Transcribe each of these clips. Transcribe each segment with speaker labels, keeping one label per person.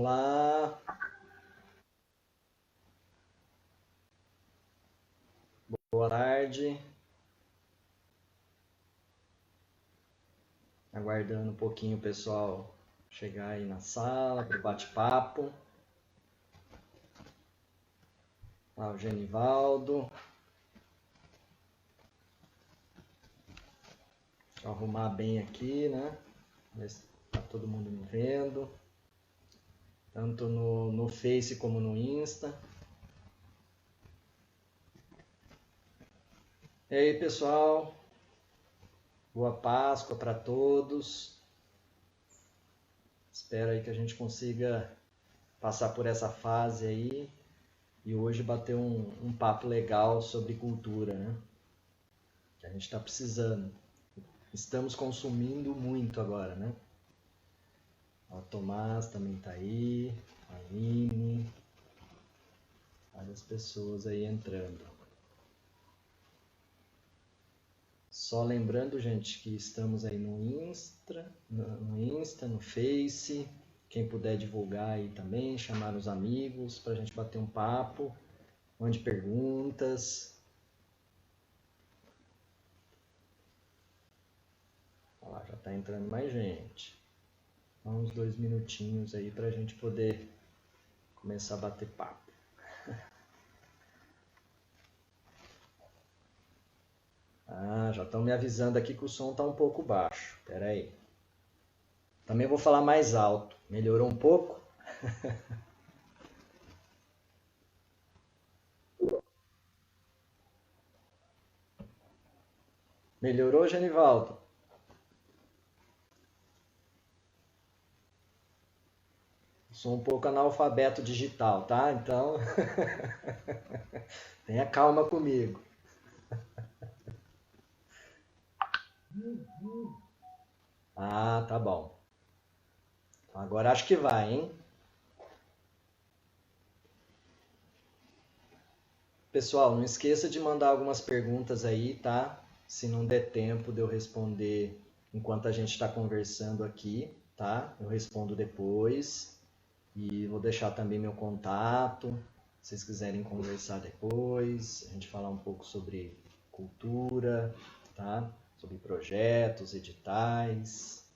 Speaker 1: Olá, boa tarde. Aguardando um pouquinho o pessoal chegar aí na sala para o bate-papo. Lá o Genivaldo. Deixa eu arrumar bem aqui, né? Ver se tá todo mundo me vendo. Tanto no Face como no Insta. E aí, pessoal? Boa Páscoa para todos. Espero aí que a gente consiga passar por essa fase aí e hoje bater um papo legal sobre cultura, né? Que a gente está precisando. Estamos consumindo muito agora, né? O Tomás também tá aí, a Aline, várias pessoas aí entrando. Só lembrando, gente, que estamos aí no Insta, no Face. Quem puder divulgar aí também, chamar os amigos para a gente bater um papo, mande perguntas. Olha lá, já está entrando mais gente. Uns 2 minutinhos aí para a gente poder começar a bater papo. Ah, já estão me avisando aqui que o som está um pouco baixo. Espera aí. Também vou falar mais alto. Melhorou um pouco? Melhorou, Genivaldo? Sou um pouco analfabeto digital, tá? Então, tenha calma comigo. Ah, tá bom. Agora acho que vai, hein? Pessoal, não esqueça de mandar algumas perguntas aí, tá? Se não der tempo de eu responder enquanto a gente está conversando aqui, tá? Eu respondo depois. E vou deixar também meu contato, se vocês quiserem conversar depois, a gente falar um pouco sobre cultura, tá? Sobre projetos, editais.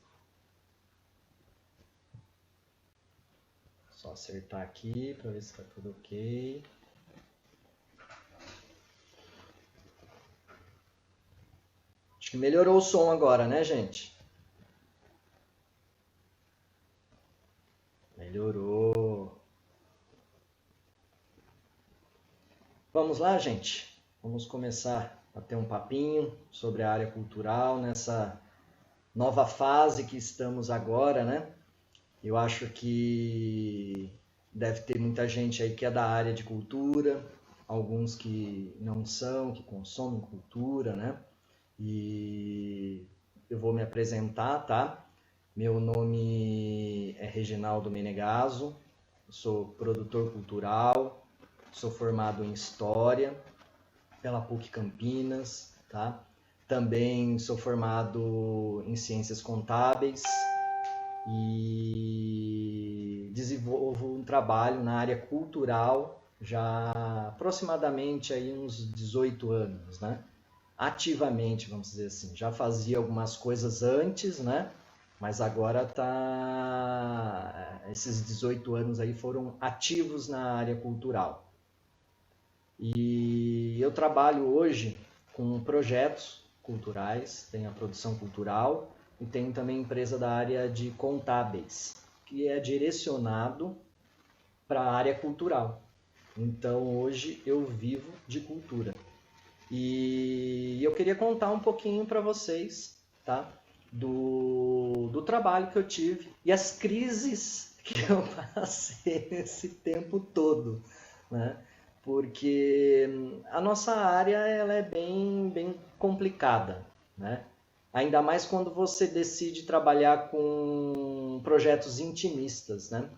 Speaker 1: Só acertar aqui para ver se está tudo ok. Acho que melhorou o som agora, né, gente? Melhorou. Vamos lá, gente? Vamos começar a ter um papinho sobre a área cultural nessa nova fase que estamos agora, né? Eu acho que deve ter muita gente aí que é da área de cultura, alguns que não são, que consomem cultura, né? E eu vou me apresentar, tá? Meu nome é Reginaldo Menegaso, sou produtor cultural, sou formado em História pela PUC Campinas, tá? Também sou formado em Ciências Contábeis e desenvolvo um trabalho na área cultural já aproximadamente aí uns 18 anos, né? Ativamente, vamos dizer assim. Já fazia algumas coisas antes, né? Mas agora tá esses 18 anos aí foram ativos na área cultural. E eu trabalho hoje com projetos culturais, tenho a produção cultural e tenho também empresa da área de contábeis, que é direcionado para a área cultural. Então hoje eu vivo de cultura. E eu queria contar um pouquinho para vocês, tá? Do trabalho que eu tive e as crises que eu passei nesse tempo todo, né? Porque a nossa área ela é bem complicada, né? Ainda mais quando você decide trabalhar com projetos intimistas, né?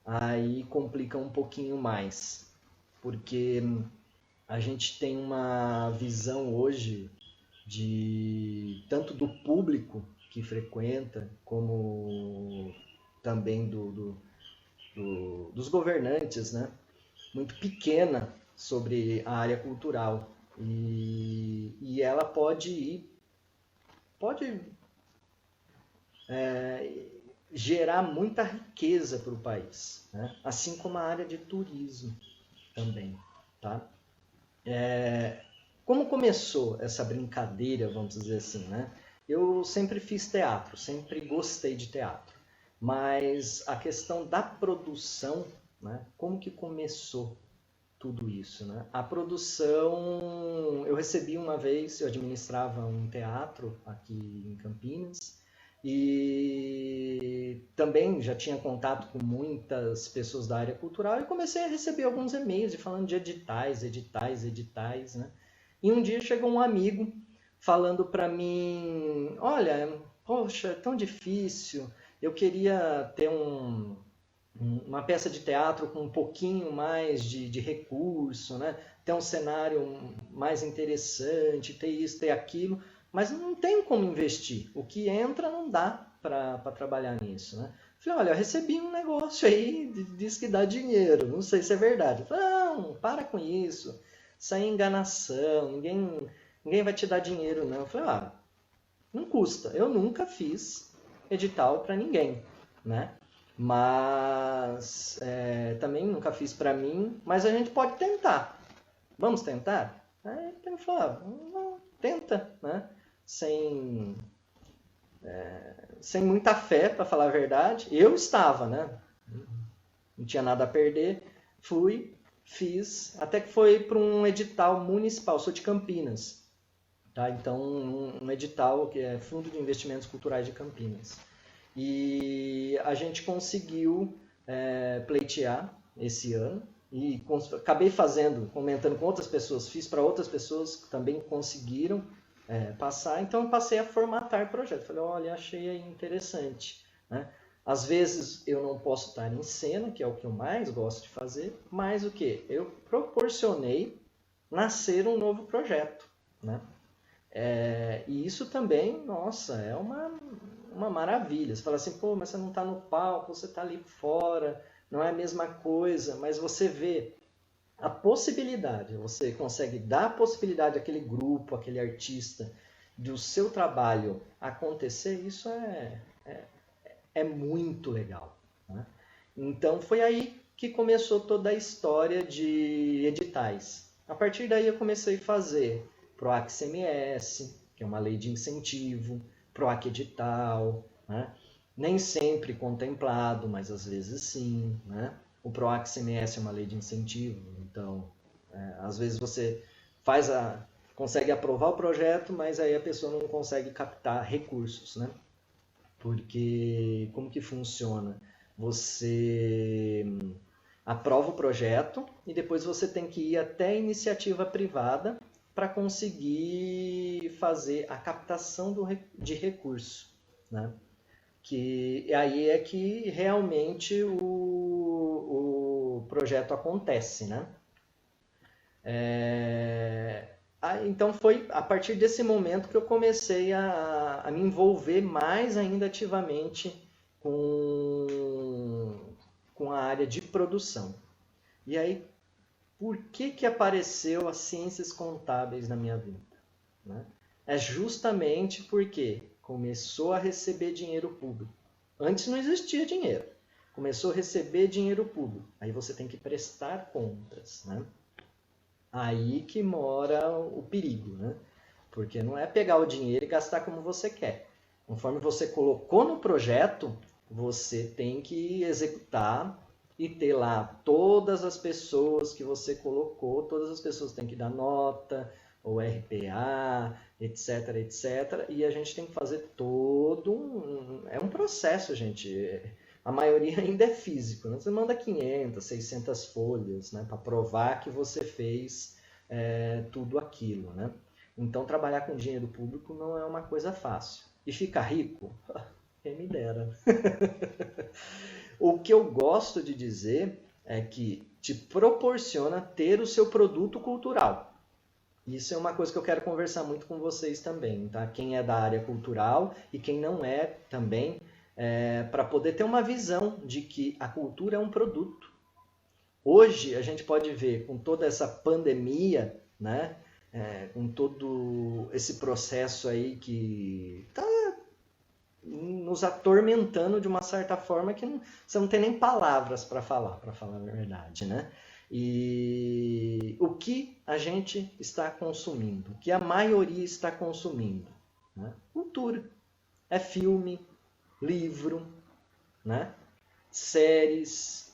Speaker 1: Aí complica um pouquinho mais, porque a gente tem uma visão hoje de tanto do público que frequenta, como também dos governantes, né? Muito pequena sobre a área cultural. E ela pode gerar muita riqueza para o país, né? Assim como a área de turismo também. Tá? Como começou essa brincadeira, vamos dizer assim, né? Eu sempre fiz teatro, sempre gostei de teatro, mas a questão da produção, né? Como que começou tudo isso, né? A produção, eu recebi uma vez, eu administrava um teatro aqui em Campinas e também já tinha contato com muitas pessoas da área cultural e comecei a receber alguns e-mails falando de editais, né? E um dia chegou um amigo falando para mim, olha, poxa, é tão difícil, eu queria ter uma peça de teatro com um pouquinho mais de recurso, né? Ter um cenário mais interessante, ter isso, ter aquilo, mas não tem como investir. O que entra não dá para trabalhar nisso, né? Falei, olha, eu recebi um negócio aí, diz que dá dinheiro, não sei se é verdade. Falei, não, para com isso, isso aí é enganação, ninguém vai te dar dinheiro, não. Eu falei, não custa, eu nunca fiz edital para ninguém, né? Mas também nunca fiz para mim, mas a gente pode tentar. Vamos tentar? Aí ele falou, tenta, né? Sem muita fé, para falar a verdade. Eu estava, né? Não tinha nada a perder. Fui, fiz, até que foi para um edital municipal, sou de Campinas. Tá? Então, um edital que é Fundo de Investimentos Culturais de Campinas. E a gente conseguiu pleitear esse ano e acabei comentando com outras pessoas, fiz para outras pessoas que também conseguiram passar, então eu passei a formatar o projeto. Falei, olha, achei aí interessante, né? Às vezes eu não posso estar em cena, que é o que eu mais gosto de fazer, mas o que? Eu proporcionei nascer um novo projeto, né? E isso também, nossa, é uma maravilha. Você fala assim, pô, mas você não está no palco, você está ali fora, não é a mesma coisa, mas você vê a possibilidade, você consegue dar a possibilidade àquele grupo, àquele artista, do seu trabalho acontecer, isso é muito legal, né? Então foi aí que começou toda a história de editais. A partir daí eu comecei a fazer PROAC CMS, que é uma lei de incentivo, PROAC edital, né? Nem sempre contemplado, mas às vezes sim, né? O PROAC CMS é uma lei de incentivo, então às vezes você consegue aprovar o projeto, mas aí a pessoa não consegue captar recursos, né? Porque como que funciona? Você aprova o projeto e depois você tem que ir até a iniciativa privada para conseguir fazer a captação de recurso, né? Que aí é que realmente o projeto acontece, né? Então foi a partir desse momento que eu comecei a me envolver mais ainda ativamente com a área de produção. E aí, por que apareceu as ciências contábeis na minha vida, né? É justamente porque começou a receber dinheiro público. Antes não existia dinheiro. Começou a receber dinheiro público. Aí você tem que prestar contas, né? Aí que mora o perigo, né? Porque não é pegar o dinheiro e gastar como você quer. Conforme você colocou no projeto, você tem que executar e ter lá todas as pessoas que você colocou, todas as pessoas têm que dar nota, ou RPA, etc, etc. E a gente tem que fazer é um processo, gente. A maioria ainda é físico, né? Você manda 500, 600 folhas, né, para provar que você fez tudo aquilo, né? Então, trabalhar com dinheiro público não é uma coisa fácil. E ficar rico? Quem me dera. O que eu gosto de dizer é que te proporciona ter o seu produto cultural. Isso é uma coisa que eu quero conversar muito com vocês também, tá? Quem é da área cultural e quem não é também, para poder ter uma visão de que a cultura é um produto. Hoje a gente pode ver com toda essa pandemia, né, com todo esse processo aí que está nos atormentando de uma certa forma que você não tem nem palavras para falar a verdade, né? E o que a gente está consumindo, o que a maioria está consumindo, né? Cultura. É filme, livro, né? Séries,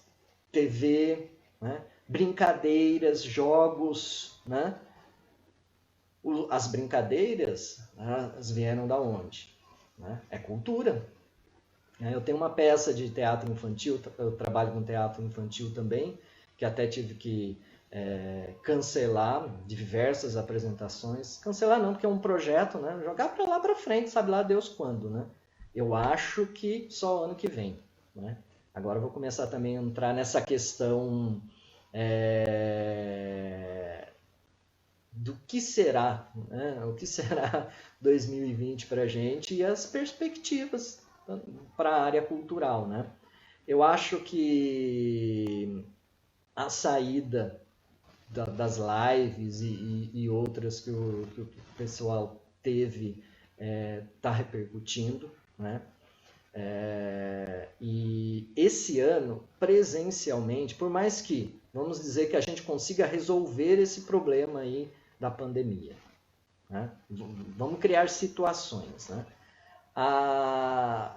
Speaker 1: TV, né? Brincadeiras, jogos, né? As brincadeiras, elas vieram da onde? Né? É cultura. Eu tenho uma peça de teatro infantil, eu trabalho com teatro infantil também, que até tive que cancelar diversas apresentações. Cancelar não, porque é um projeto, né? Jogar para lá para frente, sabe lá Deus quando, né? Eu acho que só ano que vem, né? Agora eu vou começar também a entrar nessa questão do que será, né? O que será 2020 para a gente e as perspectivas para a área cultural, né? Eu acho que a saída das lives e outras que o pessoal teve está repercutindo, né? E esse ano, presencialmente, por mais que, vamos dizer que a gente consiga resolver esse problema aí da pandemia, né? Vamos criar situações, né?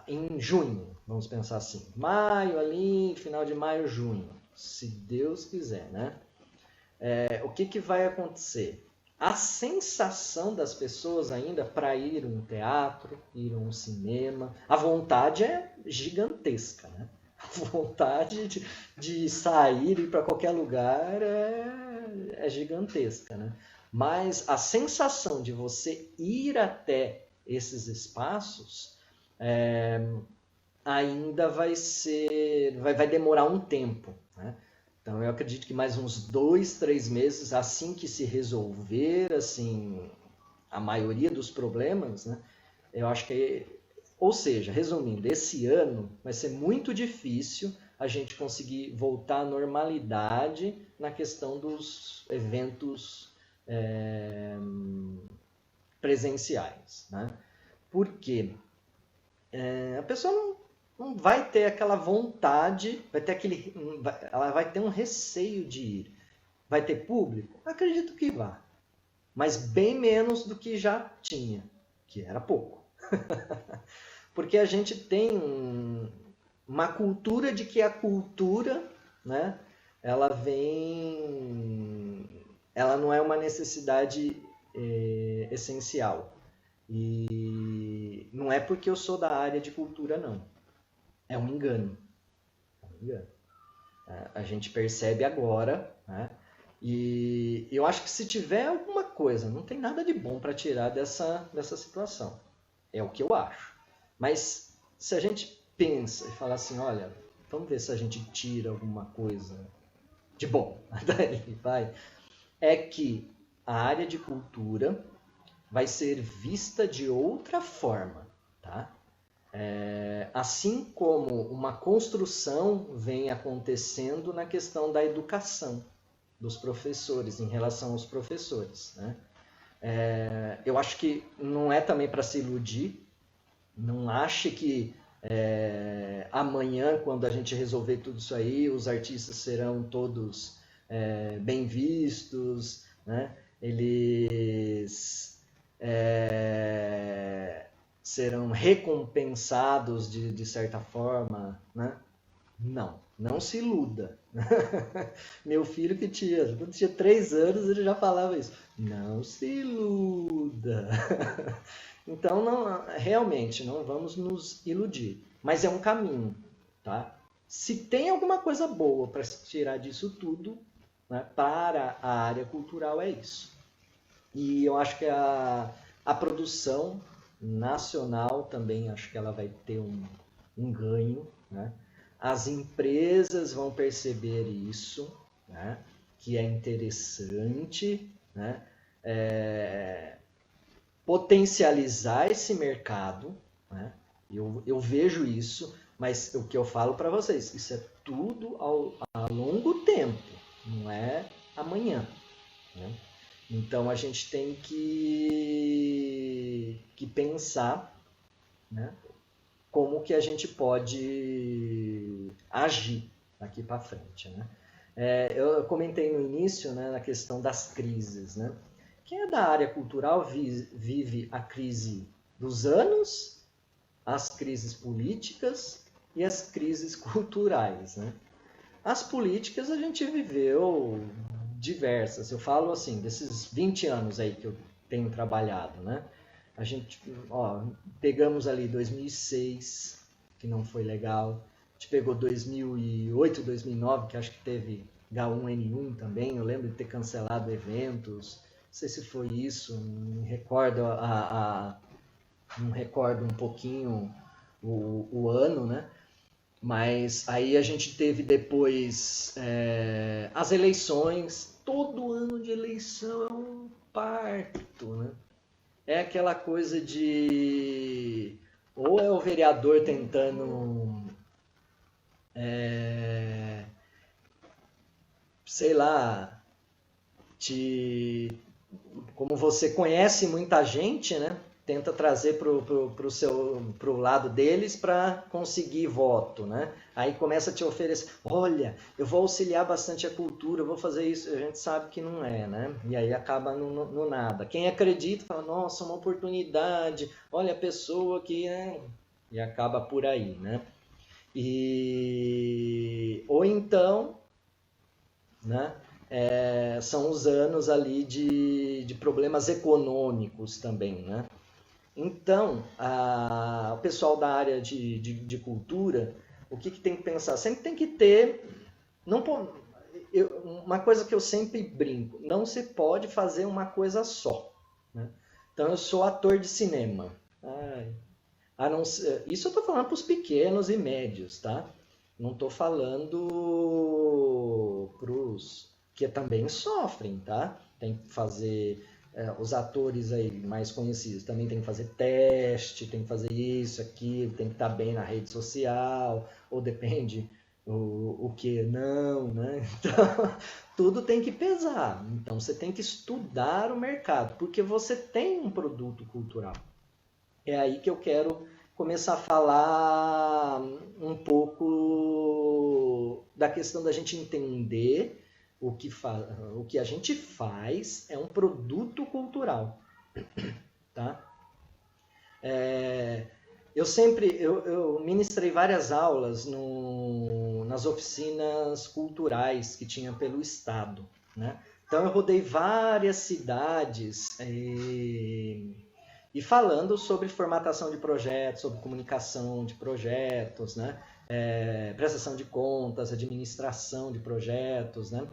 Speaker 1: Em junho, vamos pensar assim, maio ali, final de maio, junho, se Deus quiser, né? O que vai acontecer? A sensação das pessoas ainda para ir a um teatro, ir a um cinema, a vontade é gigantesca, né? A vontade de sair e ir para qualquer lugar é gigantesca, né? Mas a sensação de você ir até esses espaços ainda vai demorar um tempo, né? Então eu acredito que mais uns 2, 3 meses, assim que se resolver assim a maioria dos problemas, né? Eu acho que, ou seja, resumindo, esse ano vai ser muito difícil a gente conseguir voltar à normalidade na questão dos eventos presenciais, né? Por quê? A pessoa não vai ter aquela vontade, ela vai ter um receio de ir. Vai ter público? Acredito que vá, mas bem menos do que já tinha, que era pouco. Porque a gente tem uma cultura de que a cultura, né, ela não é uma necessidade essencial. E não é porque eu sou da área de cultura, não. É um engano. A gente percebe agora, né? E eu acho que se tiver alguma coisa, não tem nada de bom para tirar dessa situação. É o que eu acho. Mas se a gente pensa e fala assim, olha, vamos ver se a gente tira alguma coisa de bom daí, vai. É que a área de cultura vai ser vista de outra forma, tá? Assim como uma construção vem acontecendo na questão da educação dos professores, em relação aos professores, né? Eu acho que não é também para se iludir, não ache que amanhã, quando a gente resolver tudo isso aí, os artistas serão todos bem vistos, né? Eles serão recompensados de certa forma, né? Não se iluda. Meu filho quando tinha 3 anos, ele já falava isso. Não se iluda. Então, realmente, não vamos nos iludir. Mas é um caminho, tá? Se tem alguma coisa boa para se tirar disso tudo, né, para a área cultural, é isso. E eu acho que a produção nacional também, acho que ela vai ter um ganho, né? As empresas vão perceber isso, né? Que é interessante, né? Potencializar esse mercado, né? Eu vejo isso, mas o que eu falo para vocês, isso é tudo a longo tempo, não é amanhã, né? Então a gente tem que pensar, né, como que a gente pode agir daqui para frente, né? Eu comentei no início, né, na questão das crises, né? Quem é da área cultural vive a crise dos anos, as crises políticas e as crises culturais, né? As políticas a gente viveu diversas. Eu falo assim, desses 20 anos aí que eu tenho trabalhado, né? A gente, pegamos ali 2006, que não foi legal. A gente pegou 2008, 2009, que acho que teve H1N1 também. Eu lembro de ter cancelado eventos. Não sei se foi isso, não me recordo, não recordo um pouquinho o ano, né? Mas aí a gente teve depois as eleições. Todo ano de eleição é um parto, né? É aquela coisa de... Ou é o vereador tentando... sei lá... Como você conhece muita gente, né? Tenta trazer pro lado deles para conseguir voto, né? Aí começa a te oferecer, olha, eu vou auxiliar bastante a cultura, eu vou fazer isso, a gente sabe que não é, né? E aí acaba no nada. Quem acredita fala, nossa, uma oportunidade, olha a pessoa que... E acaba por aí, né? Ou então, né? São os anos ali de problemas econômicos também, né? Então, o pessoal da área de cultura, o que tem que pensar? Sempre tem que ter... uma coisa que eu sempre brinco, não se pode fazer uma coisa só, né? Então, eu sou ator de cinema. Isso eu estou falando para os pequenos e médios, tá? Não estou falando para os que também sofrem, tá? Tem que fazer... os atores aí mais conhecidos também tem que fazer teste, tem que fazer isso, aquilo, tem que estar bem na rede social, ou depende o que não, né? Então, tudo tem que pesar. Então, você tem que estudar o mercado, porque você tem um produto cultural. É aí que eu quero começar a falar um pouco da questão da gente entender o que a gente faz é um produto cultural, tá? Eu ministrei várias aulas nas oficinas culturais que tinha pelo estado, né? Então eu rodei várias cidades e falando sobre formatação de projetos, sobre comunicação de projetos, né? Prestação de contas, administração de projetos, né?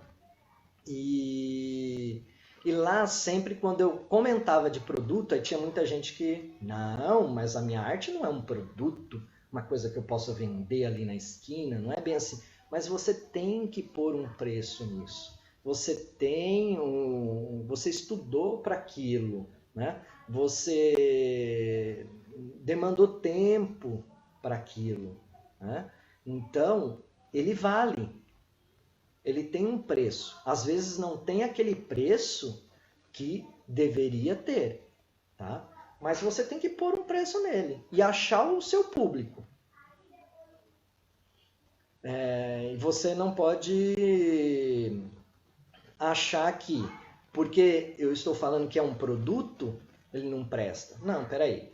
Speaker 1: E lá sempre quando eu comentava de produto, aí tinha muita gente que, não, mas a minha arte não é um produto, uma coisa que eu posso vender ali na esquina, não é bem assim. Mas você tem que pôr um preço nisso. Você estudou para aquilo, né? Você demandou tempo para aquilo, né? Então, ele vale. Ele tem um preço. Às vezes não tem aquele preço que deveria ter, tá? Mas você tem que pôr um preço nele e achar o seu público. E você não pode achar que, porque eu estou falando que é um produto, ele não presta. Não, peraí.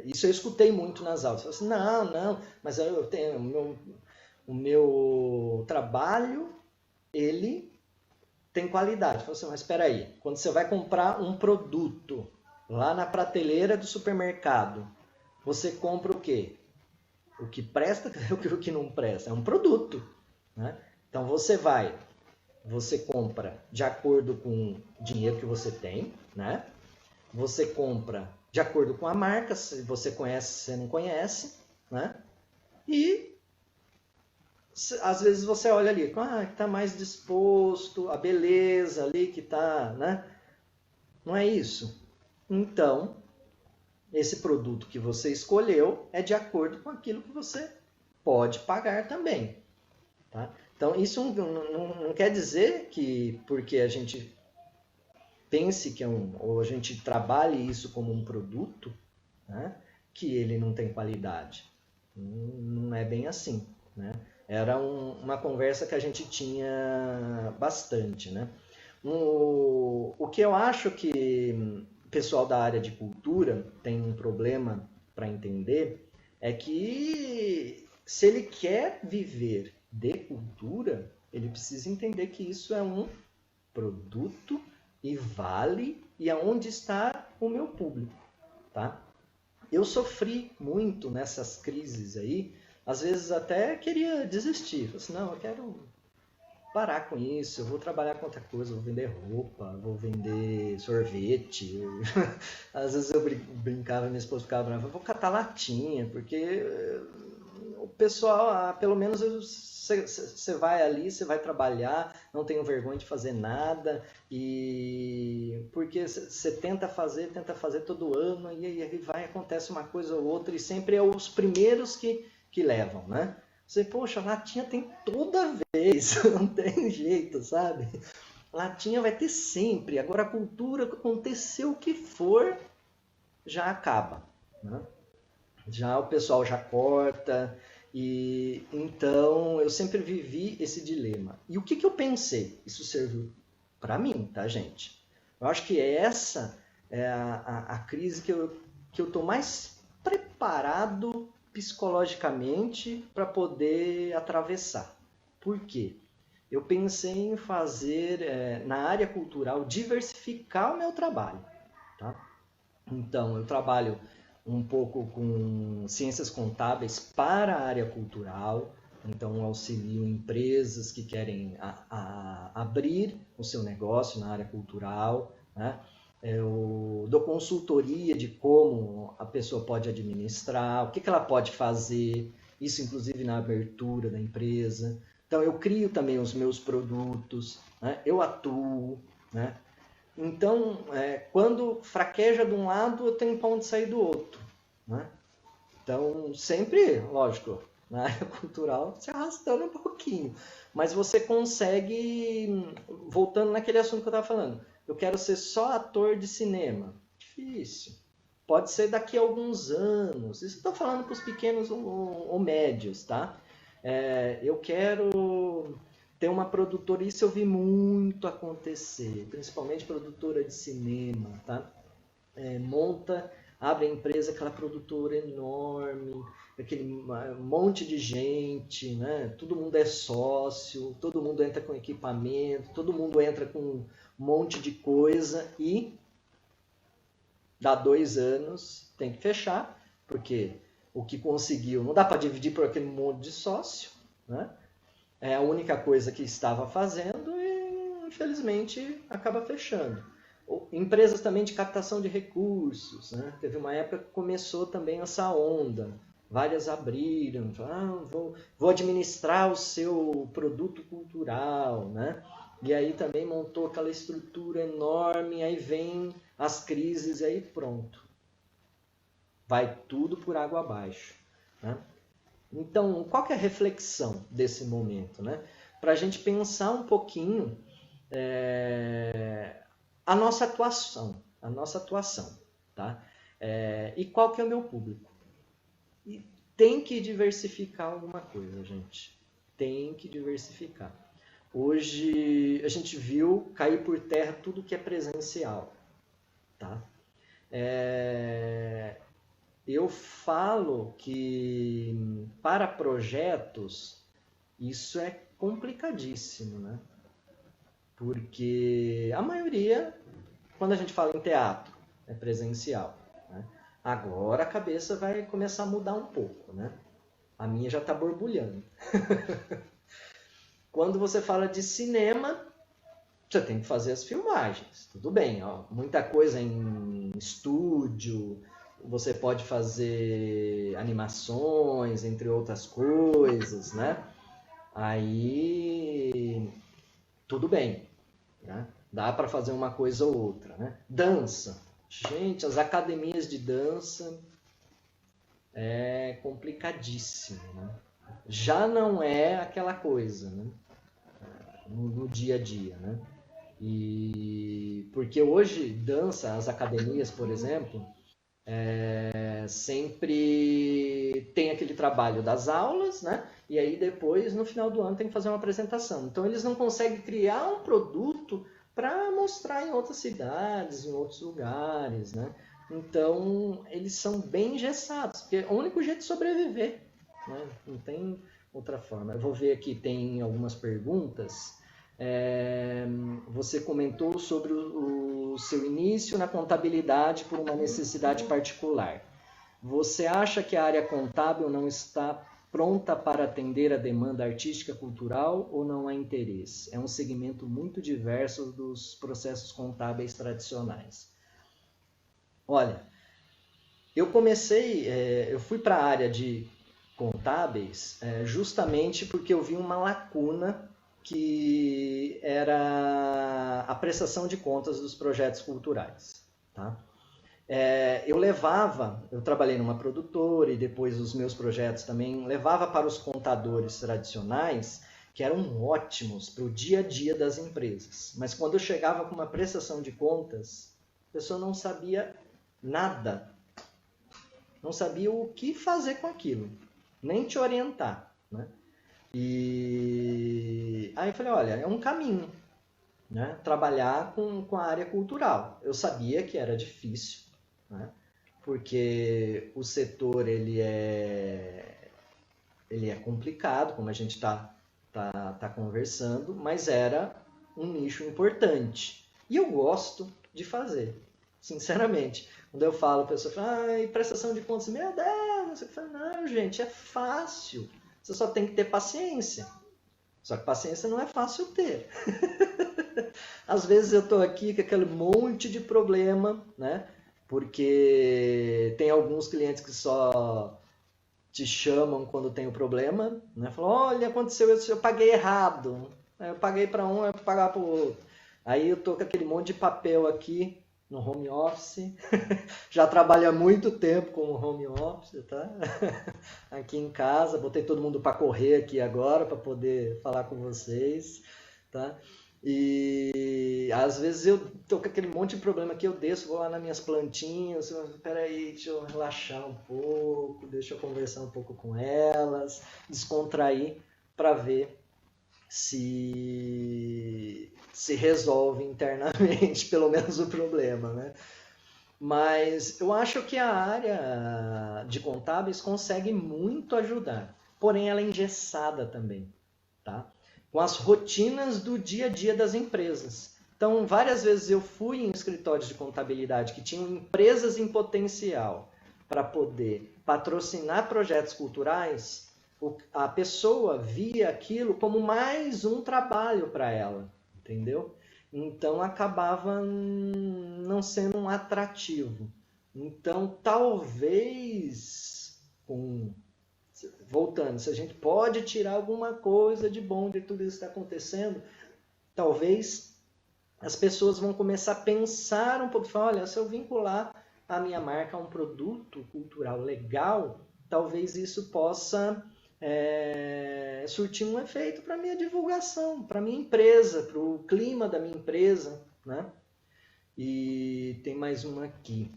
Speaker 1: Isso eu escutei muito nas aulas. Eu falei assim, não, mas eu tenho o meu trabalho, ele tem qualidade. Eu falei assim, mas espera aí, quando você vai comprar um produto lá na prateleira do supermercado, você compra o quê? O que presta e o que não presta. É um produto, né? Então você compra de acordo com o dinheiro que você tem, né? Você compra de acordo com a marca, se você conhece, se você não conhece, né? E às vezes você olha ali, que está mais disposto, a beleza ali que está, né? Não é isso? Então, esse produto que você escolheu é de acordo com aquilo que você pode pagar também. Tá? Então, isso não quer dizer que porque a gente pense que ou a gente trabalhe isso como um produto, né, que ele não tem qualidade. Não é bem assim. Né? Era uma conversa que a gente tinha bastante. Né? O que eu acho que o pessoal da área de cultura tem um problema para entender é que se ele quer viver de cultura, ele precisa entender que isso é um produto e vale e aonde está o meu público, tá? Eu sofri muito nessas crises aí, às vezes até queria desistir, falei assim, não, eu quero parar com isso, eu vou trabalhar com outra coisa, vou vender roupa, vou vender sorvete. Às vezes eu brincava, minha esposa ficava brava, vou catar latinha, porque o pessoal, pelo menos você vai ali, você vai trabalhar, não tenho vergonha de fazer nada, e porque você tenta fazer todo ano, e aí acontece uma coisa ou outra, e sempre é os primeiros que levam, né? Você, poxa, latinha tem toda vez, não tem jeito, sabe? Latinha vai ter sempre. Agora a cultura, aconteceu o que for, já acaba. Né? Já o pessoal já corta. E então eu sempre vivi esse dilema. E o que eu pensei? Isso serviu para mim, tá, gente? Eu acho que essa é a crise que eu tô mais preparado psicologicamente para poder atravessar. Por quê? Eu pensei em fazer, na área cultural, diversificar o meu trabalho. Tá? Então, eu trabalho um pouco com ciências contábeis para a área cultural, então auxilio empresas que querem abrir o seu negócio na área cultural, né? Eu dou consultoria de como a pessoa pode administrar, o que ela pode fazer, isso inclusive na abertura da empresa. Então eu crio também os meus produtos, né? Eu atuo, né? Então, quando fraqueja de um lado, eu tenho para onde sair do outro. Né? Então, sempre, lógico, na área cultural, se arrastando um pouquinho. Mas você consegue, voltando naquele assunto que eu estava falando, eu quero ser só ator de cinema. Difícil. Pode ser daqui a alguns anos. Isso estou falando para os pequenos ou médios, tá? Eu quero ter uma produtora, isso eu vi muito acontecer, principalmente produtora de cinema, tá? Abre a empresa, aquela produtora enorme, aquele monte de gente, né? Todo mundo é sócio, todo mundo entra com equipamento, todo mundo entra com um monte de coisa e dá 2 anos, tem que fechar, porque o que conseguiu não dá para dividir por aquele monte de sócio, né? É a única coisa que estava fazendo e infelizmente acaba fechando. Empresas também de captação de recursos, né? Teve uma época que começou também essa onda, várias abriram, vou administrar o seu produto cultural, né? E aí também montou aquela estrutura enorme, aí vem as crises e aí pronto. Vai tudo por água abaixo. Né? Então, qual que é a reflexão desse momento? Né? Para a gente pensar um pouquinho a nossa atuação. Tá? E qual que é o meu público? E tem que diversificar alguma coisa, gente. Tem que diversificar. Hoje a gente viu cair por terra tudo que é presencial. Tá? Eu falo que para projetos isso é complicadíssimo, né? Porque a maioria, quando a gente fala em teatro, é presencial. Né? Agora a cabeça vai começar a mudar um pouco, né? A minha já está borbulhando. Quando você fala de cinema, você tem que fazer as filmagens. Tudo bem, ó, muita coisa em estúdio, você pode fazer animações, entre outras coisas, né? Aí, tudo bem, né? Dá para fazer uma coisa ou outra, né? Dança, Gente, as academias de dança é complicadíssimo, né? Já não é aquela coisa, né? No dia a dia, né? E porque hoje dança, as academias, por exemplo, sempre tem aquele trabalho das aulas, né? E aí depois, no final do ano, tem que fazer uma apresentação. Então eles não conseguem criar um produto para mostrar em outras cidades, em outros lugares, né? Então eles são bem engessados, porque é o único jeito de sobreviver, né? Não tem outra forma. Eu vou ver aqui, tem algumas perguntas. Você comentou sobre o seu início na contabilidade por uma necessidade particular. Você acha que a área contábil não está pronta para atender a demanda artística cultural ou não há interesse? É um segmento muito diverso dos processos contábeis tradicionais. Olha, eu fui para a área de contábeis justamente porque eu vi uma lacuna que era a prestação de contas dos projetos culturais. Tá? Eu trabalhei numa produtora e depois os meus projetos também levava para os contadores tradicionais, que eram ótimos para o dia a dia das empresas. Mas quando eu chegava com uma prestação de contas, a pessoa não sabia nada, não sabia o que fazer com aquilo, nem te orientar, né? E aí eu falei, olha, é um caminho, né? Trabalhar com a área cultural. Eu sabia que era difícil, né? Porque o setor ele é complicado, como a gente tá conversando, mas era um nicho importante. E eu gosto de fazer, sinceramente. Quando eu falo, a pessoa fala, prestação de contas, meu Deus, eu falo, não, gente, é fácil. Você só tem que ter paciência. Só que paciência não é fácil ter. Às vezes eu estou aqui com aquele monte de problema, né? Porque tem alguns clientes que só te chamam quando tem o problema, né? Falam, olha, aconteceu isso, eu paguei errado. Eu paguei para um, eu vou pagar para o outro. Aí eu tô com aquele monte de papel aqui no home office. Já trabalho há muito tempo como home office, tá? Aqui em casa, botei todo mundo para correr aqui agora para poder falar com vocês, tá? E às vezes eu tô com aquele monte de problema que eu desço, vou lá nas minhas plantinhas, peraí, deixa eu relaxar um pouco, deixa eu conversar um pouco com elas, descontrair para ver se resolve internamente, pelo menos o problema, né? Mas eu acho que a área de contábeis consegue muito ajudar, porém ela é engessada também, tá? Com as rotinas do dia a dia das empresas. Então, várias vezes eu fui em escritórios de contabilidade que tinham empresas em potencial para poder patrocinar projetos culturais, a pessoa via aquilo como mais um trabalho para ela, entendeu? Então acabava não sendo um atrativo. Então talvez, voltando, se a gente pode tirar alguma coisa de bom de tudo isso que está acontecendo, talvez as pessoas vão começar a pensar um pouco, falar, olha, se eu vincular a minha marca a um produto cultural legal, talvez isso possa surtir um efeito para a minha divulgação, para a minha empresa, para o clima da minha empresa, né? E tem mais uma aqui.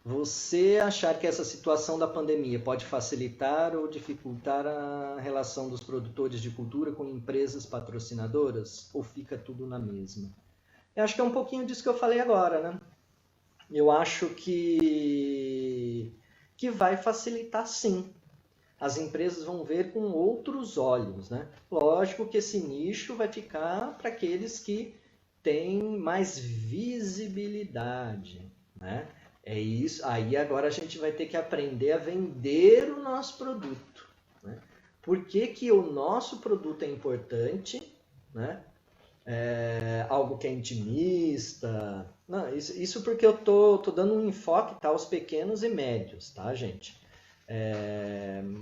Speaker 1: Você achar que essa situação da pandemia pode facilitar ou dificultar a relação dos produtores de cultura com empresas patrocinadoras? Ou fica tudo na mesma? Eu acho que é um pouquinho disso que eu falei agora, né? Eu acho que vai facilitar sim. As empresas vão ver com outros olhos, né? Lógico que esse nicho vai ficar para aqueles que têm mais visibilidade, né? É isso. Aí agora a gente vai ter que aprender a vender o nosso produto, né? Por que que o nosso produto é importante, né? Algo que é intimista. Não, isso porque eu tô dando um enfoque, tá, aos pequenos e médios, tá, gente?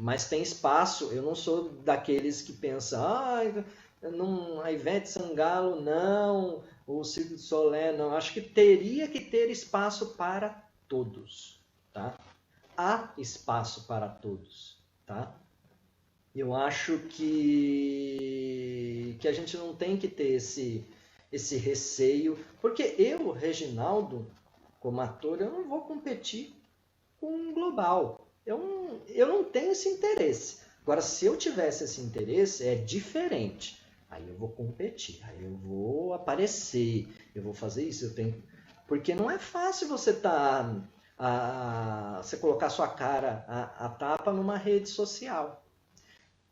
Speaker 1: Mas tem espaço, eu não sou daqueles que pensam, não, a Ivete Sangalo não, o Cirque du Soleil não. Acho que teria que ter espaço para todos, tá? Há espaço para todos, tá? Eu acho que a gente não tem que ter esse receio, porque eu, Reginaldo, como ator, eu não vou competir com um global. Eu não tenho esse interesse. Agora, se eu tivesse esse interesse, é diferente. Aí eu vou competir, aí eu vou aparecer, eu vou fazer isso, eu tenho. Porque não é fácil você você colocar sua cara a tapa numa rede social.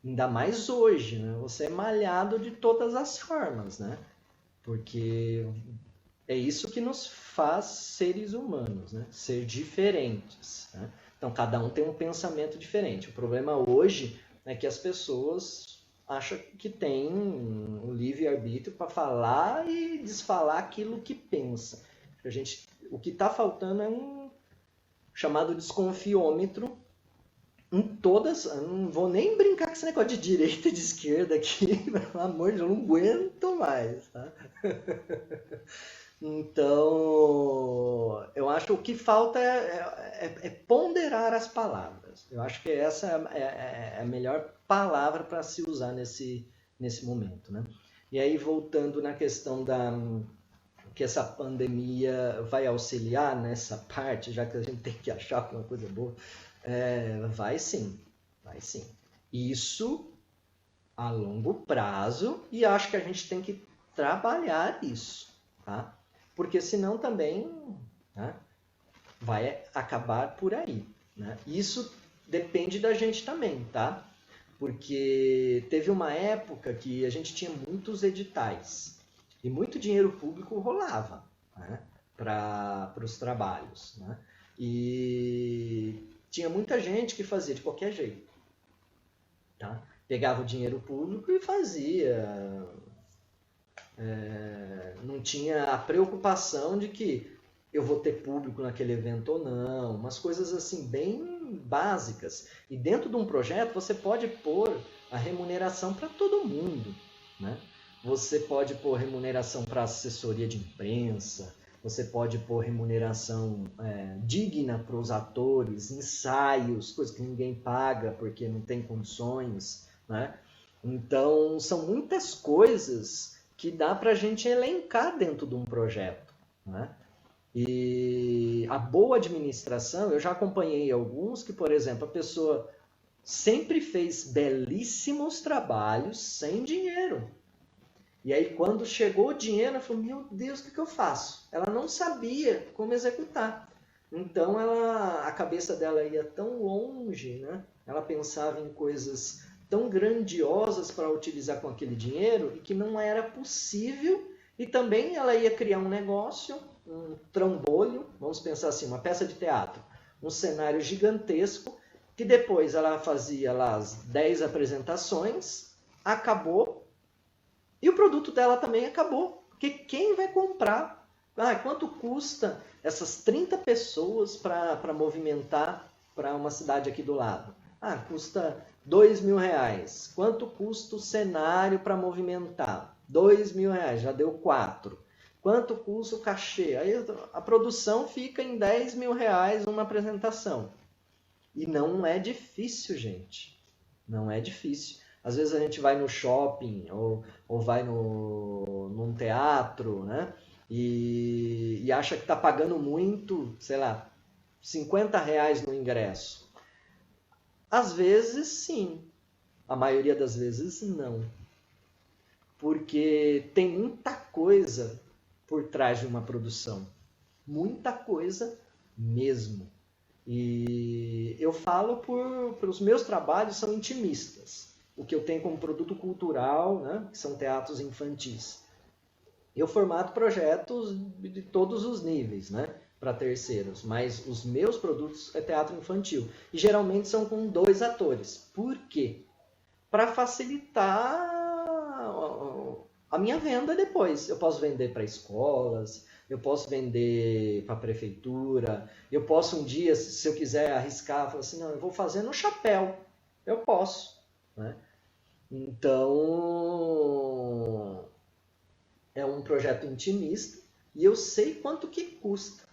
Speaker 1: Ainda mais hoje, né? Você é malhado de todas as formas, né? Porque é isso que nos faz seres humanos, né? Ser diferentes, né? Então, cada um tem um pensamento diferente. O problema hoje é que as pessoas acham que tem um livre-arbítrio para falar e desfalar aquilo que pensa. O que está faltando é um chamado desconfiômetro em todas. Eu não vou nem brincar com esse negócio de direita e de esquerda aqui, pelo amor de Deus, eu não aguento mais, tá? Então, eu acho que o que falta é ponderar as palavras. Eu acho que essa é a melhor palavra para se usar nesse momento, né? E aí, voltando na questão que essa pandemia vai auxiliar nessa parte, já que a gente tem que achar alguma coisa boa, vai sim, vai sim. Isso a longo prazo, e acho que a gente tem que trabalhar isso, tá? Porque senão também, né, vai acabar por aí, né? Isso depende da gente também, tá? Porque teve uma época que a gente tinha muitos editais e muito dinheiro público rolava, né, para os trabalhos, né? E tinha muita gente que fazia de qualquer jeito, tá? Pegava o dinheiro público e fazia. Não tinha a preocupação de que eu vou ter público naquele evento ou não, umas coisas assim bem básicas. E dentro de um projeto você pode pôr a remuneração para todo mundo, né? Você pode pôr remuneração para assessoria de imprensa, você pode pôr remuneração digna para os atores, ensaios, coisas que ninguém paga porque não tem condições, né? Então, são muitas coisas que dá para a gente elencar dentro de um projeto, né? E a boa administração, eu já acompanhei alguns que, por exemplo, a pessoa sempre fez belíssimos trabalhos sem dinheiro. E aí, quando chegou o dinheiro, ela falou, meu Deus, o que eu faço? Ela não sabia como executar. Então, a cabeça dela ia tão longe, né? Ela pensava em coisas tão grandiosas para utilizar com aquele dinheiro e que não era possível. E também ela ia criar um negócio, um trambolho, vamos pensar assim, uma peça de teatro, um cenário gigantesco, que depois ela fazia lá as 10 apresentações, acabou, e o produto dela também acabou. Porque quem vai comprar? Quanto custa essas 30 pessoas para movimentar para uma cidade aqui do lado? Custa R$2.000. Quanto custa o cenário para movimentar? R$2.000, já deu 4. Quanto custa o cachê? Aí a produção fica em R$10.000 uma apresentação. E não é difícil, gente. Não é difícil. Às vezes a gente vai no shopping ou vai num teatro, né? E acha que está pagando muito, sei lá, R$50 no ingresso. Às vezes, sim. A maioria das vezes, não. Porque tem muita coisa por trás de uma produção. Muita coisa mesmo. E eu falo por os meus trabalhos são intimistas. O que eu tenho como produto cultural, né, que são teatros infantis. Eu formato projetos de todos os níveis, né, para terceiros, mas os meus produtos é teatro infantil. E geralmente são com 2 atores. Por quê? Para facilitar a minha venda depois. Eu posso vender para escolas, eu posso vender para a prefeitura, eu posso um dia, se eu quiser arriscar, falar assim, não, eu vou fazer no chapéu. Eu posso, né? Então, é um projeto intimista e eu sei quanto que custa,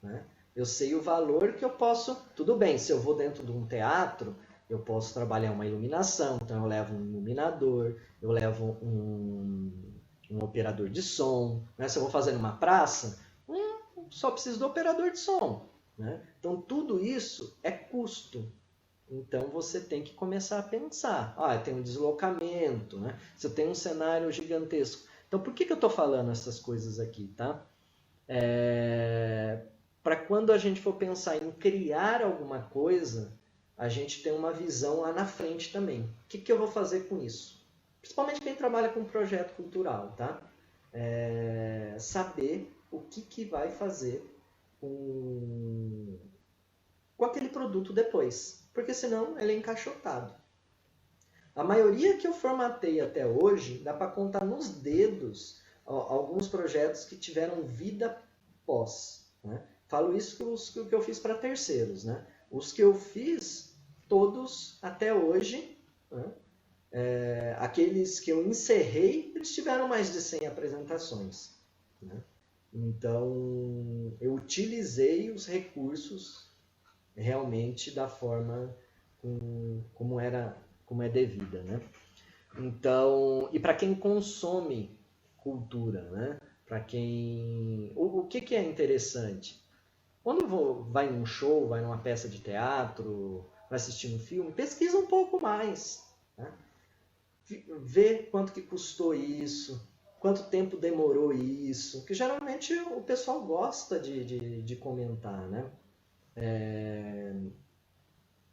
Speaker 1: né? Eu sei o valor que eu posso... Tudo bem, se eu vou dentro de um teatro, eu posso trabalhar uma iluminação, então eu levo um iluminador, eu levo um operador de som, né? Se eu vou fazer numa praça, só preciso do operador de som, né? Então tudo isso é custo. Então você tem que começar a pensar. Tem um deslocamento, né? Você tem um cenário gigantesco. Então por que eu estou falando essas coisas aqui, tá? Para quando a gente for pensar em criar alguma coisa, a gente tem uma visão lá na frente também. O que eu vou fazer com isso? Principalmente quem trabalha com projeto cultural, tá? Saber o que vai fazer com aquele produto depois. Porque senão ele é encaixotado. A maioria que eu formatei até hoje, dá para contar nos dedos alguns projetos que tiveram vida pós. Né? Falo isso que eu fiz para terceiros. Né? Os que eu fiz, todos até hoje, né? Aqueles que eu encerrei, eles tiveram mais de 100 apresentações. Né? Então, eu utilizei os recursos realmente da forma como é devida, né? Então, e para quem consome cultura, né? Para quem, o que é interessante? Quando vai num show, vai numa peça de teatro, vai assistir um filme, pesquisa um pouco mais, né? Vê quanto que custou isso, quanto tempo demorou isso, que geralmente o pessoal gosta de comentar, né?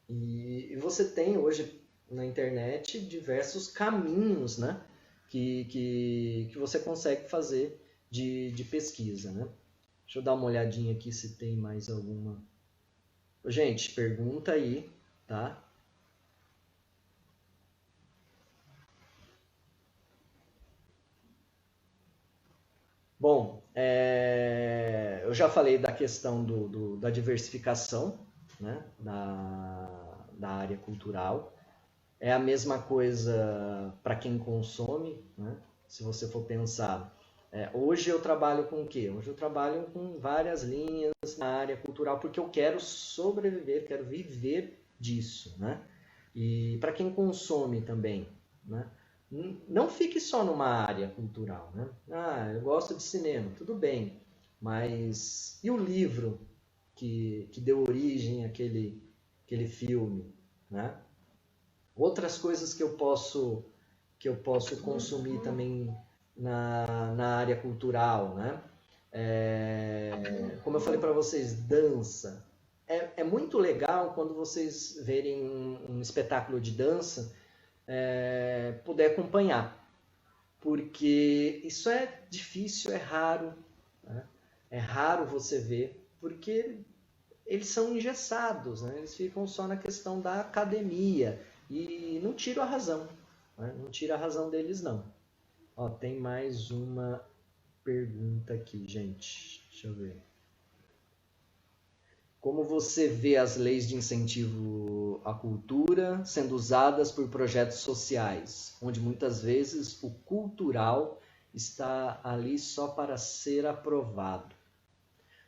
Speaker 1: E você tem hoje na internet diversos caminhos, né, que você consegue fazer de pesquisa, né? Deixa eu dar uma olhadinha aqui se tem mais alguma. Gente, pergunta aí, tá? Bom, eu já falei da questão da diversificação, né, da área cultural. É a mesma coisa para quem consome, né? Se você for pensar. Hoje eu trabalho com o quê? Hoje eu trabalho com várias linhas na área cultural porque eu quero sobreviver, quero viver disso, né? E para quem consome também, né? Não fique só numa área cultural, né? Eu gosto de cinema, tudo bem, mas e o livro que deu origem àquele filme, né? Outras coisas que eu posso consumir também na área cultural, né? Como eu falei para vocês, dança. É muito legal quando vocês verem um espetáculo de dança, poder acompanhar, porque isso é difícil, é raro, né? É raro você ver, porque eles são engessados, né? Eles ficam só na questão da academia e não tira a razão, né? Não tira a razão deles não. Tem mais uma pergunta aqui, gente. Deixa eu ver. Como você vê as leis de incentivo à cultura sendo usadas por projetos sociais, onde muitas vezes o cultural está ali só para ser aprovado?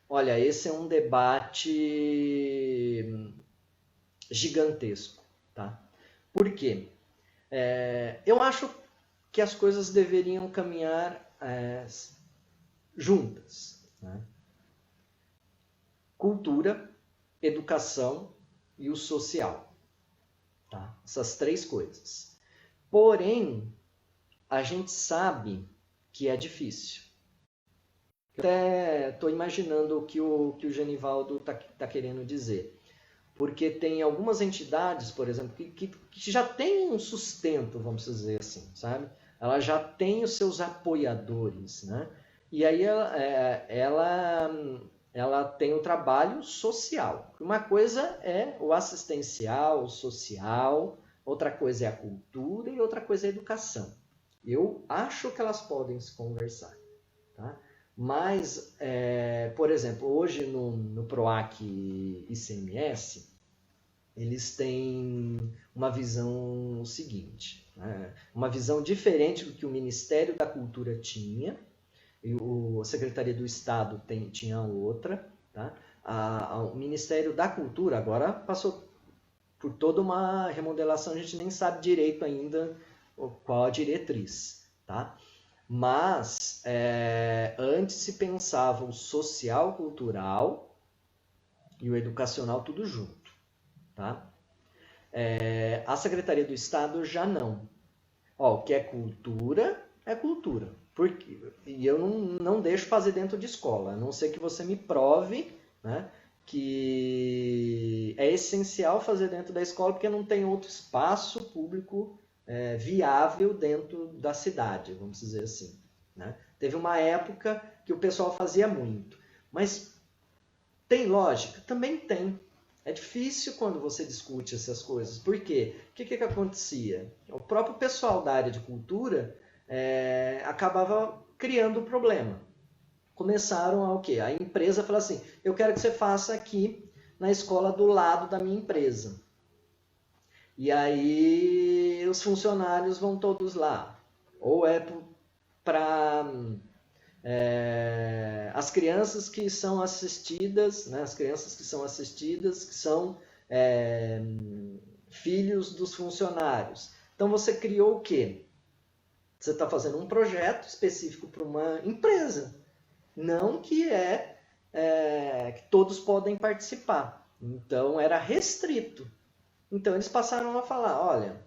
Speaker 1: Olha, esse é um debate gigantesco, tá? Por quê? Eu acho que as coisas deveriam caminhar juntas, né? Cultura, educação e o social, tá? Essas três coisas. Porém, a gente sabe que é difícil. Até estou imaginando o que o Genivaldo tá querendo dizer. Porque tem algumas entidades, por exemplo, que já têm um sustento, vamos dizer assim, sabe? Ela já tem os seus apoiadores, né? E aí ela tem um trabalho social. Uma coisa é o assistencial, o social, outra coisa é a cultura e outra coisa é a educação. Eu acho que elas podem se conversar, tá? Mas, por exemplo, hoje no PROAC ICMS, eles têm uma visão seguinte, né? Uma visão diferente do que o Ministério da Cultura tinha, e a Secretaria do Estado tinha outra. Tá? O Ministério da Cultura agora passou por toda uma remodelação, a gente nem sabe direito ainda qual a diretriz. Tá? Mas antes se pensava o social, cultural e o educacional tudo junto. Tá? A Secretaria do Estado já não. O que é cultura, é cultura. E eu não deixo fazer dentro de escola, a não ser que você me prove, né, que é essencial fazer dentro da escola porque não tem outro espaço público viável dentro da cidade, vamos dizer assim. Né? Teve uma época que o pessoal fazia muito, mas tem lógica? Também tem. É difícil quando você discute essas coisas. Por quê? O que acontecia? O próprio pessoal da área de cultura acabava criando o problema. Começaram a o quê? A empresa falou assim, eu quero que você faça aqui na escola do lado da minha empresa. E aí os funcionários vão todos lá. Ou é para as crianças que são assistidas, né, que são filhos dos funcionários. Então você criou o quê? Você está fazendo um projeto específico para uma empresa, não que que todos podem participar. Então era restrito. Então eles passaram a falar, olha,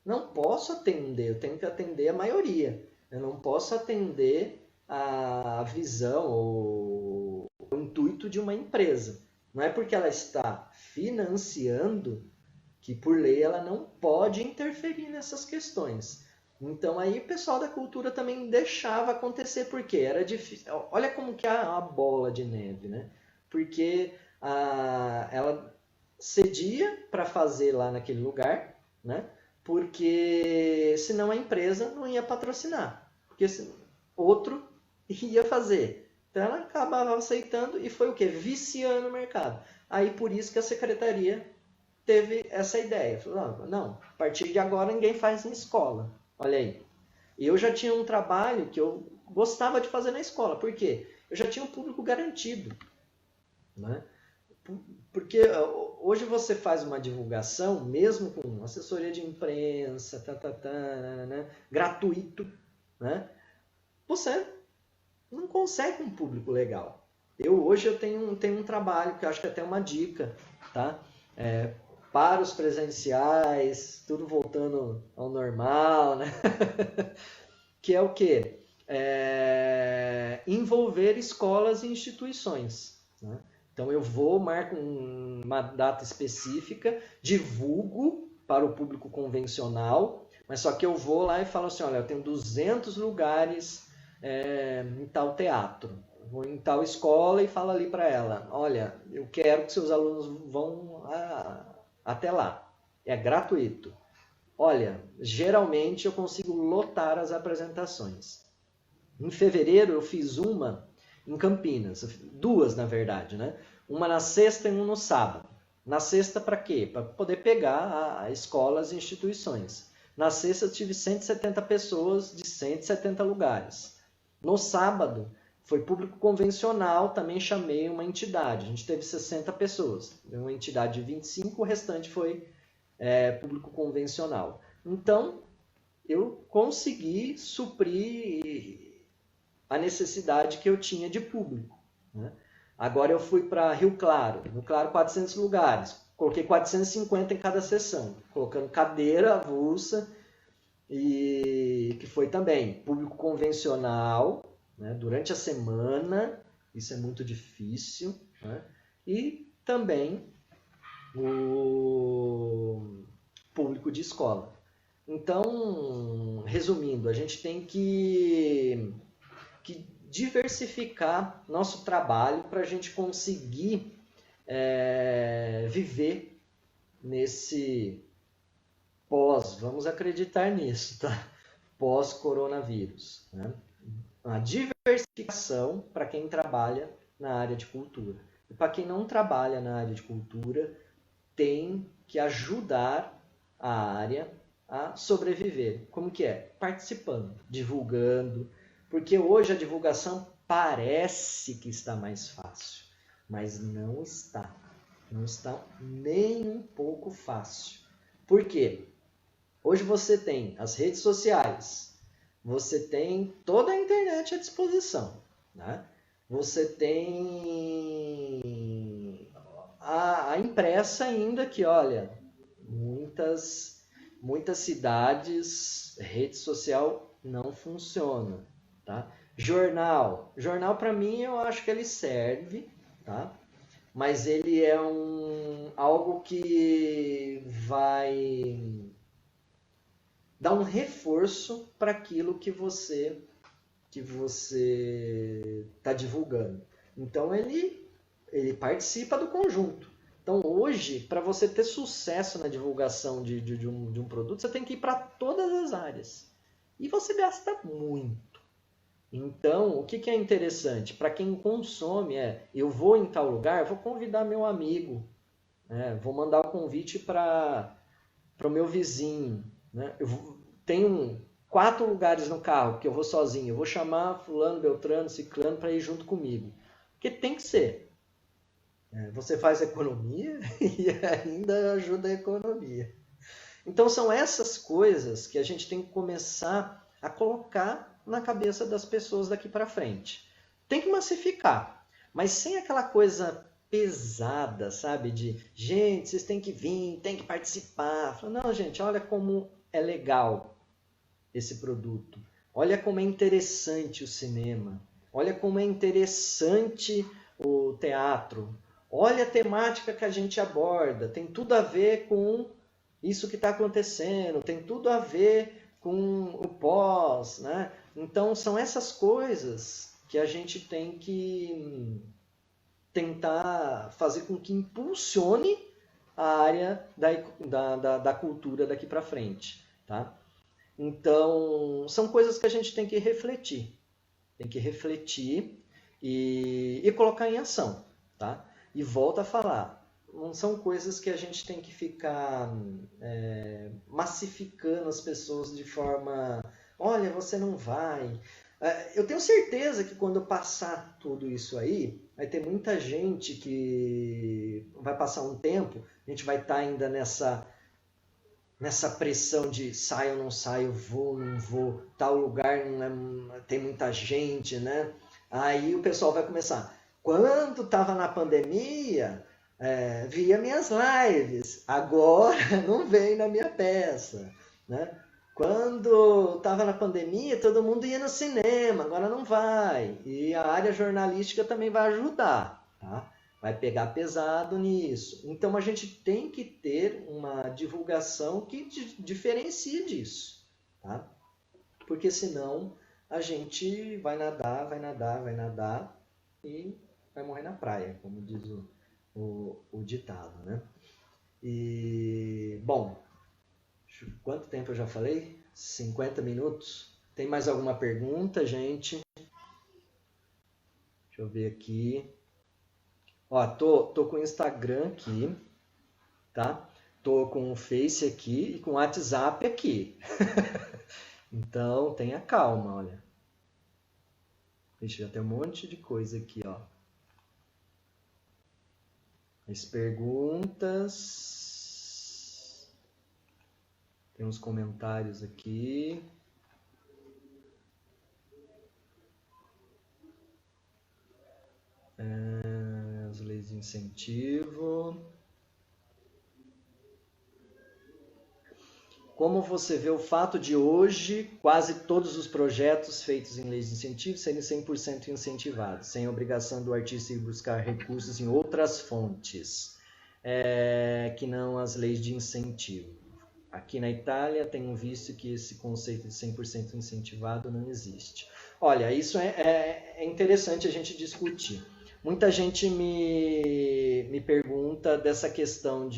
Speaker 1: não posso atender, eu tenho que atender a maioria. Eu não posso atender a visão ou o intuito de uma empresa. Não é porque ela está financiando que, por lei, ela não pode interferir nessas questões. Então, aí o pessoal da cultura também deixava acontecer, porque era difícil. Olha como que é a bola de neve, né? Porque ela cedia para fazer lá naquele lugar, né? Porque senão a empresa não ia patrocinar. Porque outro ia fazer. Então ela acabava aceitando e foi o quê? Viciando o mercado. Aí por isso que a secretaria teve essa ideia. Falou, não, a partir de agora ninguém faz em escola. Olha aí. Eu já tinha um trabalho que eu gostava de fazer na escola. Por quê? Eu já tinha um público garantido. Né? Porque hoje você faz uma divulgação, mesmo com assessoria de imprensa, né? Gratuito, né? Você não consegue um público legal. Hoje eu tenho um trabalho que eu acho que é até uma dica, tá? Para os presenciais, tudo voltando ao normal, né? Que é o quê? Envolver escolas e instituições. Né? Então eu marco uma data específica, divulgo para o público convencional, mas só que eu vou lá e falo assim, olha, eu tenho 200 lugares em tal teatro. Vou em tal escola e falo ali para ela, olha, eu quero que seus alunos vão até lá. É gratuito. Olha, geralmente eu consigo lotar as apresentações. Em fevereiro eu fiz uma em Campinas, duas na verdade, né? Uma na sexta e uma no sábado. Na sexta para quê? Para poder pegar escolas e instituições. Na sexta eu tive 170 pessoas de 170 lugares. No sábado foi público convencional, também chamei uma entidade. A gente teve 60 pessoas. Uma entidade de 25, o restante foi público convencional. Então, eu consegui suprir a necessidade que eu tinha de público. Né? Agora eu fui para Rio Claro. Rio Claro, 400 lugares. Coloquei 450 em cada sessão, colocando cadeira avulsa, e que foi também público convencional, né? Durante a semana, isso é muito difícil, né? E também o público de escola. Então, resumindo, a gente tem que diversificar nosso trabalho para a gente conseguir viver nesse vamos acreditar nisso, tá? Pós-coronavírus. Né? Uma diversificação para quem trabalha na área de cultura. E para quem não trabalha na área de cultura, tem que ajudar a área a sobreviver. Como que é? Participando, divulgando, porque hoje a divulgação parece que está mais fácil, mas não está. Não está nem um pouco fácil. Por quê? Hoje você tem as redes sociais, você tem toda a internet à disposição, né? Você tem a impressa ainda que, olha, muitas cidades, rede social não funciona, tá? Jornal para mim eu acho que ele serve, tá? Mas ele é algo que vai dar um reforço para aquilo que você está divulgando. Então ele participa do conjunto. Então hoje, para você ter sucesso na divulgação de um produto, você tem que ir para todas as áreas. E você gasta muito. Então, o que é interessante? Para quem consome, eu vou em tal lugar, vou convidar meu amigo, né? Vou mandar o convite para o meu vizinho. Né? Tenho 4 lugares no carro que eu vou sozinho, eu vou chamar fulano, beltrano, ciclano para ir junto comigo. Porque tem que ser. Você faz economia e ainda ajuda a economia. Então são essas coisas que a gente tem que começar a colocar na cabeça das pessoas daqui para frente. Tem que massificar, mas sem aquela coisa pesada, sabe? De, gente, vocês têm que vir, têm que participar. Não, gente, olha como é legal esse produto. Olha como é interessante o cinema. Olha como é interessante o teatro. Olha a temática que a gente aborda. Tem tudo a ver com isso que está acontecendo. Tem tudo a ver com o pós, né? Então, são essas coisas que a gente tem que tentar fazer com que impulsione a área da cultura daqui para frente, tá? Então, são coisas que a gente tem que refletir. Tem que refletir e colocar em ação, tá? E volto a falar, não são coisas que a gente tem que ficar massificando as pessoas de forma... Olha, você não vai... Eu tenho certeza que quando passar tudo isso aí, vai ter muita gente que vai passar um tempo, a gente vai estar ainda nessa pressão de saio, não saio, vou, não vou, tal lugar não tem muita gente, né? Aí o pessoal vai começar. Quando estava na pandemia, via minhas lives, agora não vem na minha peça, né? Quando estava na pandemia, todo mundo ia no cinema, agora não vai. E a área jornalística também vai ajudar, tá? Vai pegar pesado nisso. Então a gente tem que ter uma divulgação que diferencie disso, tá? Porque senão a gente vai nadar e vai morrer na praia, como diz o ditado, né? E, bom, quanto tempo eu já falei? 50 minutos. Tem mais alguma pergunta, gente? Deixa eu ver aqui. Ó, tô com o Instagram aqui, tá? Tô com o Face aqui e com o WhatsApp aqui. Então, tenha calma, olha. Ixi, já tem um monte de coisa aqui, ó. As perguntas... Tem uns comentários aqui. As leis de incentivo. Como você vê o fato de hoje quase todos os projetos feitos em leis de incentivo serem 100% incentivados, sem obrigação do artista ir buscar recursos em outras fontes, que não as leis de incentivo? Aqui na Itália tenho visto que esse conceito de 100% incentivado não existe. Olha, isso é interessante a gente discutir. Muita gente me pergunta dessa questão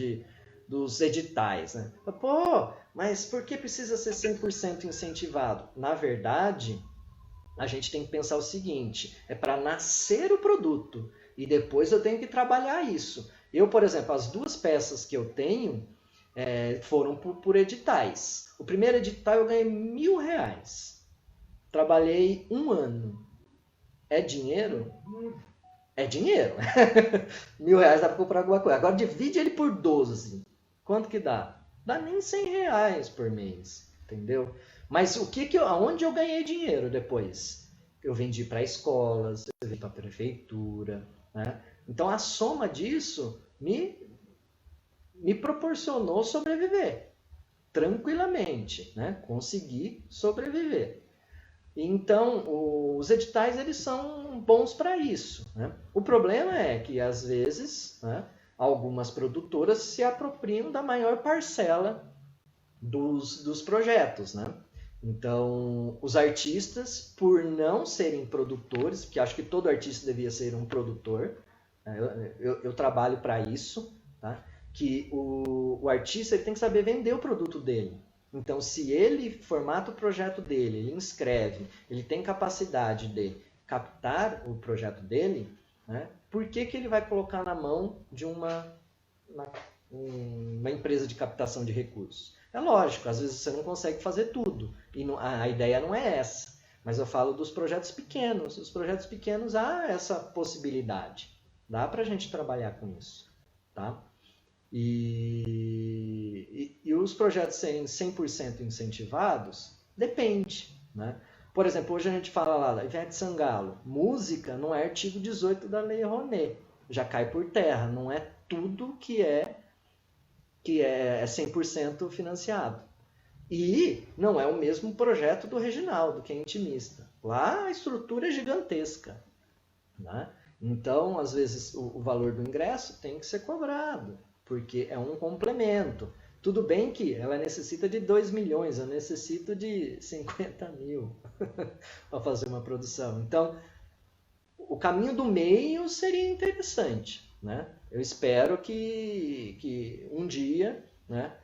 Speaker 1: dos editais, né? Pô, mas por que precisa ser 100% incentivado? Na verdade, a gente tem que pensar o seguinte, é para nascer o produto e depois eu tenho que trabalhar isso. Eu, por exemplo, as 2 peças que eu tenho foram por editais. O primeiro edital eu ganhei R$ 1.000. Trabalhei 1 ano. É dinheiro? É dinheiro. R$ 1.000 dá para comprar alguma coisa. Agora divide ele por 12. Quanto que dá? Dá nem R$ 100 por mês, entendeu? Mas aonde eu ganhei dinheiro depois? Eu vendi para escolas, eu vendi para a prefeitura, né? Então a soma disso me proporcionou sobreviver tranquilamente, né? Consegui sobreviver. Então, os editais eles são bons para isso, né? O problema é que, às vezes, né, algumas produtoras se apropriam da maior parcela dos projetos, né? Então, os artistas, por não serem produtores, porque acho que todo artista devia ser um produtor, né? Eu trabalho para isso, tá? Que o artista ele tem que saber vender o produto dele. Então, se ele formata o projeto dele, ele inscreve, ele tem capacidade de captar o projeto dele, né? Por que ele vai colocar na mão de uma empresa de captação de recursos? É lógico, às vezes você não consegue fazer tudo, e a ideia não é essa. Mas eu falo dos projetos pequenos. Os projetos pequenos há essa possibilidade. Dá para a gente trabalhar com isso, tá? E os projetos serem 100% incentivados, depende, né? Por exemplo, hoje a gente fala lá da Ivete Sangalo, música não é artigo 18 da Lei Rouanet, já cai por terra, não é tudo que é 100% financiado. E não é o mesmo projeto do Reginaldo, que é intimista. Lá a estrutura é gigantesca, né? Então, às vezes, o valor do ingresso tem que ser cobrado, porque é um complemento. Tudo bem que ela necessita de 2 milhões, eu necessito de 50 mil para fazer uma produção. Então, o caminho do meio seria interessante, né? Eu espero que um dia, né?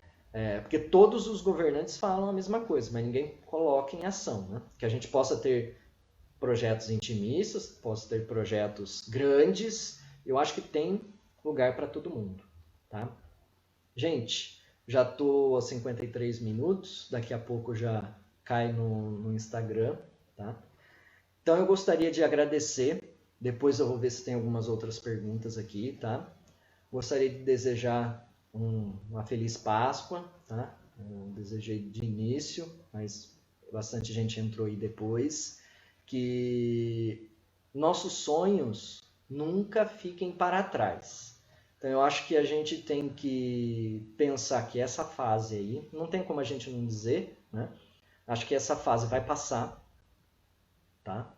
Speaker 1: Porque todos os governantes falam a mesma coisa, mas ninguém coloca em ação, né? Que a gente possa ter projetos intimistas, possa ter projetos grandes. Eu acho que tem lugar para todo mundo, tá? Gente, já estou a 53 minutos, daqui a pouco já cai no Instagram, tá? Então eu gostaria de agradecer, depois eu vou ver se tem algumas outras perguntas aqui, tá? Gostaria de desejar uma feliz Páscoa, tá? Eu desejei de início, mas bastante gente entrou aí depois. Que nossos sonhos nunca fiquem para trás. Então eu acho que a gente tem que pensar que essa fase aí, não tem como a gente não dizer, né? Acho que essa fase vai passar, tá?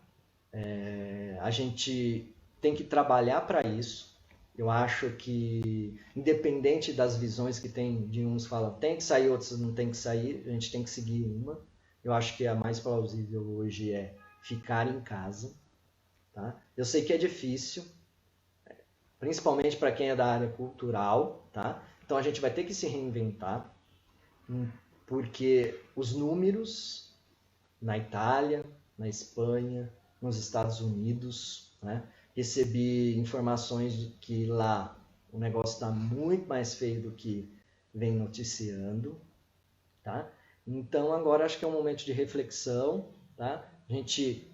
Speaker 1: A gente tem que trabalhar para isso. Eu acho que, independente das visões que tem, de uns falam tem que sair, outros não tem que sair, a gente tem que seguir uma. Eu acho que a mais plausível hoje é ficar em casa, tá? Eu sei que é difícil, principalmente para quem é da área cultural, tá? Então a gente vai ter que se reinventar, porque os números na Itália, na Espanha, nos Estados Unidos, né? Recebi informações de que lá o negócio está muito mais feio do que vem noticiando, tá? Então agora acho que é um momento de reflexão, tá? A gente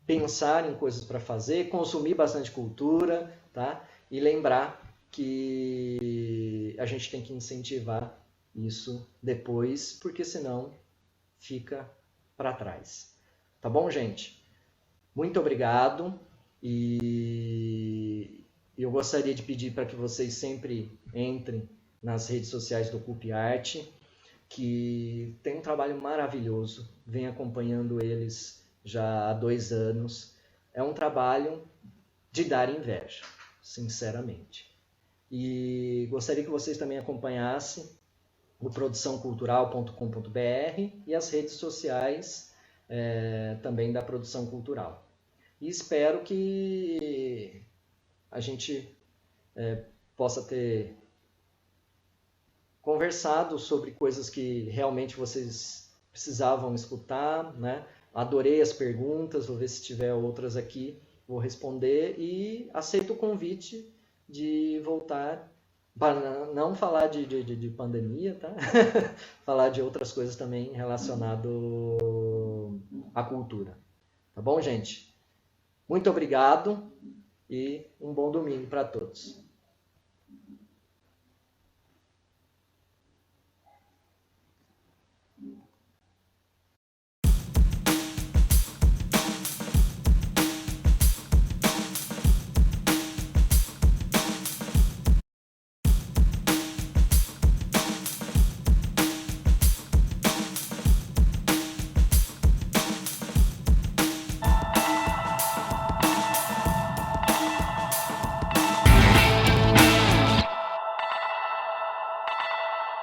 Speaker 1: pensar em coisas para fazer, consumir bastante cultura, tá? E lembrar que a gente tem que incentivar isso depois, porque senão fica para trás. Tá bom, gente? Muito obrigado e eu gostaria de pedir para que vocês sempre entrem nas redes sociais do CUPIART, que tem um trabalho maravilhoso, vem acompanhando eles já há 2 anos. É um trabalho de dar inveja, sinceramente. E gostaria que vocês também acompanhassem o produçãocultural.com.br e as redes sociais também da Produção Cultural. E espero que a gente possa ter conversado sobre coisas que realmente vocês precisavam escutar, né? Adorei as perguntas, vou ver se tiver outras aqui, vou responder e aceito o convite de voltar, para não falar de pandemia, tá? Falar de outras coisas também relacionado à cultura. Tá bom, gente? Muito obrigado e um bom domingo para todos.